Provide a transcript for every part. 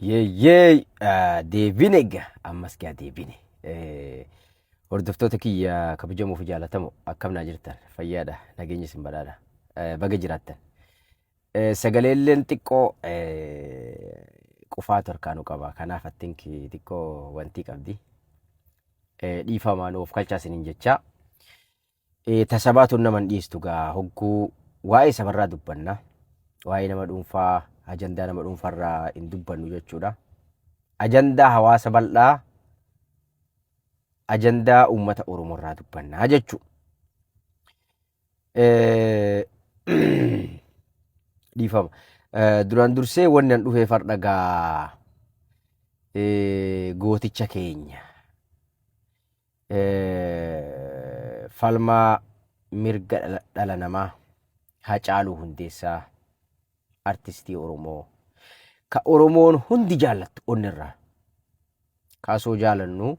Yeeyyee deebine egaa ammas gaa deebine. Hordoftoota kiyya kabajamoo fi jaalatamoo akkam naa jirtan fayyaadha nageenya isin badhaadha baga jiraattan. Sagaleelleen xiqqoo qufaatu harkaanuu qaba kanaaf attinki xiqqoo wantii qabdi. Dhiifamaan of kalchaa isiniin jechaa. Tasabaatuun naman dhiistu gaa hogguu waa'ee sabarraa dubbanna. Waa'ee nama dhuunfaa ajandaa nama dhuunfarraa hin dubbannu jechuudha. Ajandaa hawaasa bal'aa ajandaa uummata Oromoorraa dubbannaa jechuudha. Dhiifama. Duraan dursee wanni an dhufee fardhagaa gooticha keenya falmaa mirga dhala namaa Hacaaluu Hundeessaa artistii Oromoo ka Oromoon hundi jaallattu onnirraa kaasoo jaalannu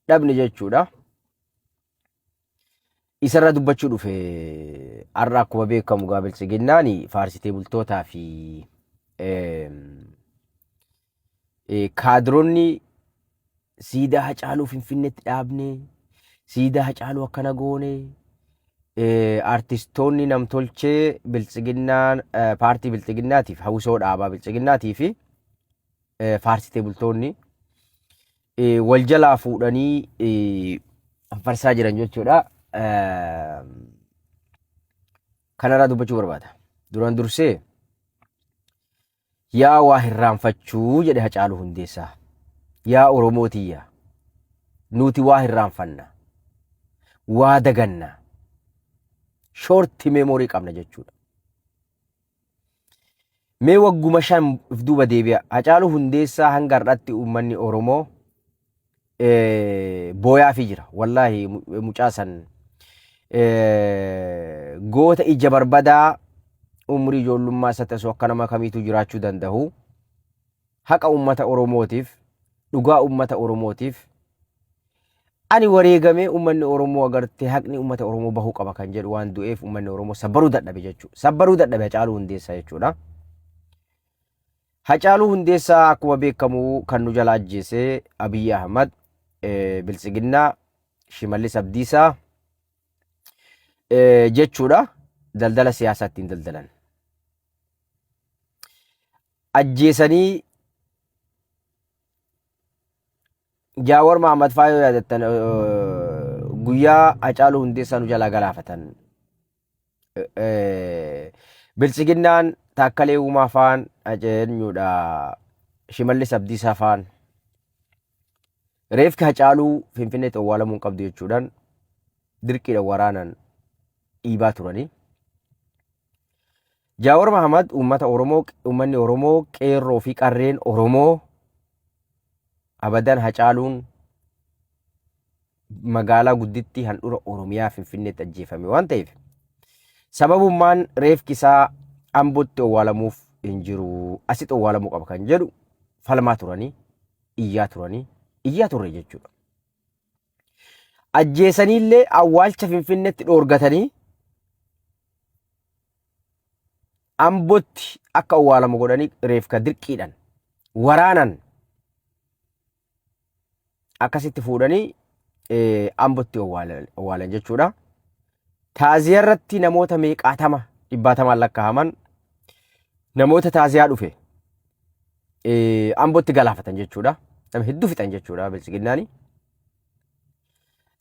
dhabne jechuudha. Isarra dubbachuu dhufe har'a akkuma beekamu gaa bilchiginnaani faarsitee bultootaa fi kaadiroonni siidaa Hacaaluu Finfinneetti dhaabne siidaa Hacaaluu akkana goone artistoonni namtolchee bilchiginnaan paartii bilchiginnaatiif hawwisoo dhaabaa bilchiginnaatii fi faarsitee bultoonni wal jalaa fuudhanii farsaa jiran jechuudha. Kanarraa dubbachuu barbaada. Duraan dursee yaa waa hirraanfachuu jedhe Hacaaluu Hundeessaa. Yaa Oromootiyya nuti waa hirraanfanna waa daganna shorti meemorii qabna jechuudha. Mee wagguma shan if duuba deebi'a. Hacaaluu Hundeessaa hanga har'aatti uummanni Oromoo booyaafii jira. Wallaahi mucaasan goota ija barbadaa umrii ijoollummaa isa tasoo akka nama kamiitu jiraachuu danda'u. Haqa uummata Oromootiif dhugaa uummata Oromootiif ani wareegamee uummanni Oromoo agartee haqni uummata Oromoo bahuu qaba kan jedhu waan du'eef uummanni Oromoo sabbaruu dadhabe jechuudha. Sabbaruu dadhabe Hacaaluu Hundeessaa jechuudha. Hacaaluu Hundeessaa akkuma beekamu kan nu jala ajjeese Abiyyi Ahmad Bilchiginnaa Shimallis Abdiisaa jechuudha. Daldala siyaasaa ittiin daldalan. Ajjeesanii Jaawar Mahammad Faayoo yaadattan guyyaa Hacaaluu Hundeessaa nu jalaa galaafatan. Bilchiginnaan Taakkalee Uumaa faan ajeenyuudha. Shimallis Abdiisaa faan reefki Hacaaluu Finfinneetti awwaalamuu hin qabdu jechuudhaan dirqiidhaan waraanan dhiibaa turanii. Jaawar Mahammad uummanni Oromoo qeerroo fi qarreen Oromoo abadan Hacaaluun magaalaa guddittii handhuura Oromiyaa Finfinneetti ajjeefame waan ta'eef sababummaan reefki isaa Ambootti awwaalamuuf hin jiru asitti awwaalamuu qaba kan jedhu falmaa turanii iyyaa turre jechuudha. Ajjeesaniillee awwaalcha Finfinneetti dhoorgatanii Ambootti akka awwaalamu godhanii reefka dirqiidhaan waraanan akkasitti fuudhanii Ambootti awwaalan jechuudha. Taaziyaa irratti namoota meeqaatama dhibbaatamaan lakkaa'aman namoota taaziyaa dhufe Ambootti galaafatan jechuudha. Nama hedduu fixan jechuudha bilchiginnaani.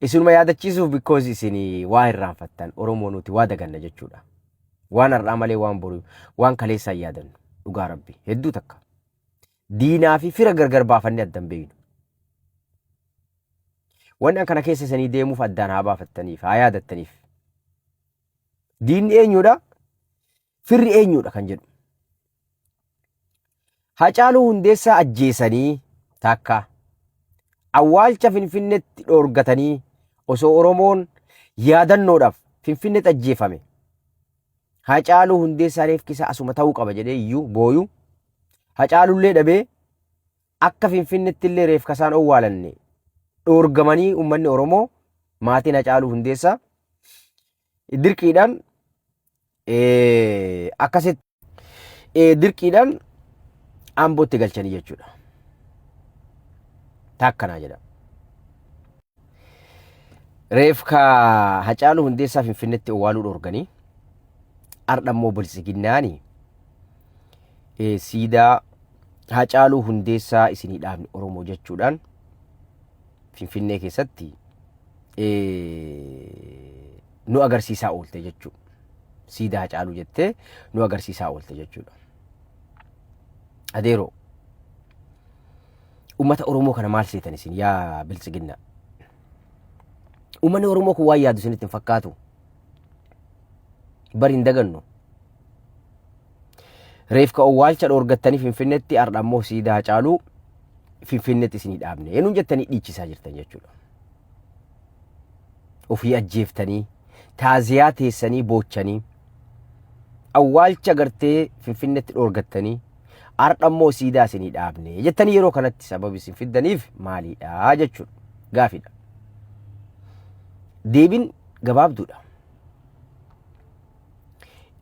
Isinuma yaadachiisuuf because isin waa hirraanfattan Oromoo nuti waa daganna jechuudha. Waan har'aa malee waan boru waan kaleessaa yaadannu dhugaa rabbi hedduu takka. Diinaa fi fira gargar baafannee addan beeynu. Wanni kana keessa isanii deemuuf addaan haa baafattaniif haa yaadattaniif. Diinni eenyudha? Firri eenyudha kan jedhu. Hacaaluu Hundeessaa ajjeesanii takka awwaalcha Finfinneetti dhoorgatanii osoo Oromoon yaadannoodhaaf Finfinneetti ajjeefame. Hacaaluu Hundeessaa reefki isaa asuma ta'uu qaba jedhee iyyuu booyu. Hacaaluullee dhabee akka Finfinneetti illee reefka isaan awwaalanne dhoorgamanii uummanni Oromoo maatiin Hacaaluu Hundeessaa dirqiidhaan akkasitti dirqiidhaan Ambootti galchanii jechuudha. Taakkanaa jedha. Reef ka Hacaaluu Hundeessaa Finfinneetti owwaaluu dhoorganii ardha immoo biltsiginnaani siidaa Hacaaluu Hundeessaa isinii dhaabni Oromoo jechuudhaan Finfinnee keessatti nu agarsiisaa oolte jechuudha. Siidaa Hacaaluu jettee nu agarsiisaa oolte jechuudha. Adeeroo ummata Oromoo kana maal seetan isin yaa biltsiginnaa? Uummanni Oromoo kun waan yaadu isinitti hin fakkaatu. Bari hin dagannu. Reef ka owwaalcha dhoorgattanii Finfinneetti ardha immoo siidaa Hacaaluu Finfinneetti isinii dhaabne. Eenyuun jettanii dhiichisaa jirtan jechuudha. Ofii ajjeeftanii, taaziyaa teessanii boochanii, awwaalcha gartee Finfinneetti dhoorgattanii ardha immoo siidaa isinii dhaabne jettanii yeroo kanatti sababi isin fiddaniif maalidha jechuudha. Gaafidha. Deebiin gabaabduudha.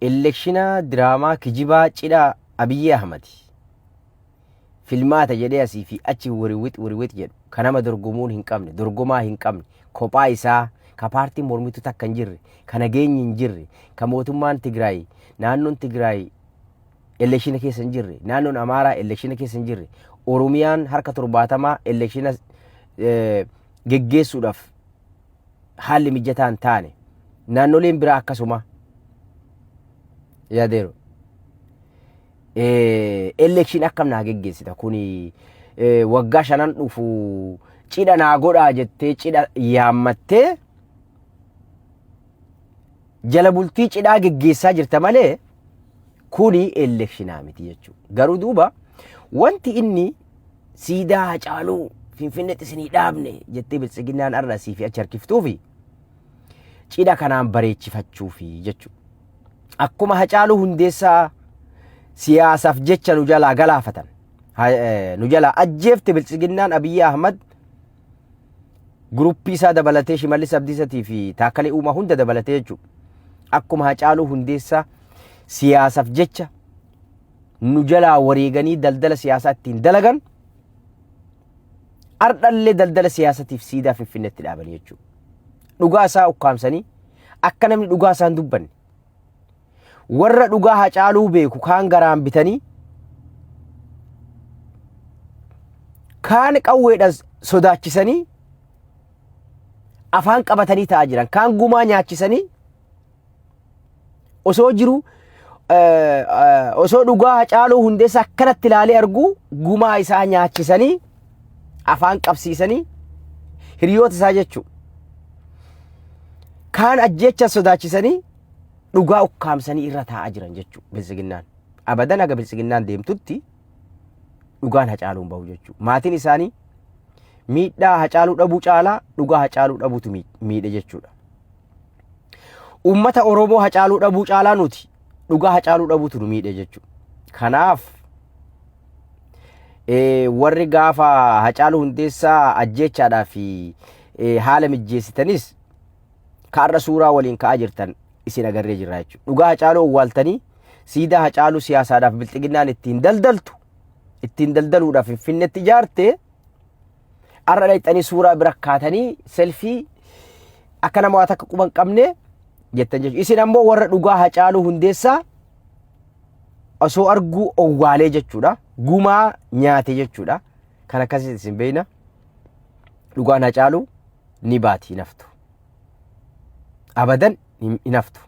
Elekshinaa diraamaa kijibaa cidhaa Abiyyi Ahmad filmaata jedhee asii fi achi wiriwit jedhu kan nama dorgomuun hin qabne, dorgomaa hin qabne, kophaa isaa ka paartiin mormitu takka hin jirre, ka nageenyi hin jirre, ka mootummaan Tigraay, naannoon Tigraay elekshina keessa hin jirre, naannoon Amaaraa elekshina keessa hin jirre, Oromiyaan harka 70 elekshina geggeessuudhaaf haalli mijataa hin taane, naannoleen biraa akkasuma yaadeero. Elekshin akkam naa geggeessita kuni waggaa 5 dhufu cidha naa godhaa jettee cidha yaammattee jala bultii cidhaa geggeessaa jirta malee kuni elekshinaa miti jechuudha. Garuu duuba wanti inni siidaa Hacaaluu Finfinneetti isinii dhaabne jettee biltsiginnaan arrasii fi achi harkiftuufi cidha kanaan bareechifachuufi jechuudha. Akkuma Hacaaluu Hundeessaa siyaasaaf jecha nu jalaa galaafatan, nu jalaa ajjeefte biltsiginnaan Abiyyi Ahmad guruppii isaa dabalatee Shimallis Abdiisatii fi Taakkalee Uumaa hunda dabalatee jechuudha. Akkuma Hacaaluu Hundeessaa siyaasaaf jecha nu jalaa wareeganii daldala siyaasaa ittiin dalagan ardhallee daldala siyaasatiif siidaa Finfinneetti dhaaban jechuudha. Dhugaa isaa ukkaamsanii akka namni dhugaa isaa hin dubbanne warra dhugaa Hacaaluu beeku kaan garaan bitanii kaan qawweedhaan sodaachisanii afaan qabatanii ta'aa jiran, kaan gumaa nyaachisanii osoo jiru osoo dhugaa Hacaaluu Hundeessaa akkanatti ilaalee argu gumaa isaa nyaachisanii afaan qabsiisanii hiriyoota isaa jechuudha. Kaan ajjecha sodaachisanii dhugaa ukkaamsanii irra taa'aa jiran jechuudha biltsiginnaan. Abadan aga biltsiginnaan deemtutti dhugaan Hacaaluun bahu jechuudha. Maatiin isaanii miidhaa Hacaaluu dhabuu caalaa dhugaa Hacaaluu dhabuutu miidhe jechuudha. Ummata Oromoo Hacaaluu dhabuu caalaa nuti dhugaa Hacaaluu dhabuutu nu miidhe jechuudha. Kanaaf warri gaafa Hacaaluu Hundeessaa ajjechaadhaa fi haala mijjeessitanis kaarra suuraa waliin ka'aa jirtan isin agarree jirra jechuudha. Dhugaa Hacaaluu owwaaltanii siidaa Hacaaluu siyaasaadhaaf biltsiginnaan ittiin daldaltu, ittiin daldaluudhaaf Finfinneetti ijaarte arra dhayxanii suuraa bira kaatanii selfii akka nama waa takka quba hin qabne jettan jechuudha. Isin ammoo warra dhugaa Hacaaluu Hundeessaa osoo arguu owwaalee jechuudha. Gumaa nyaate jechuudha. Kan akkasii isin beeyna dhugaan Hacaaluu ni baati hin haftu. Abadan hin haftu.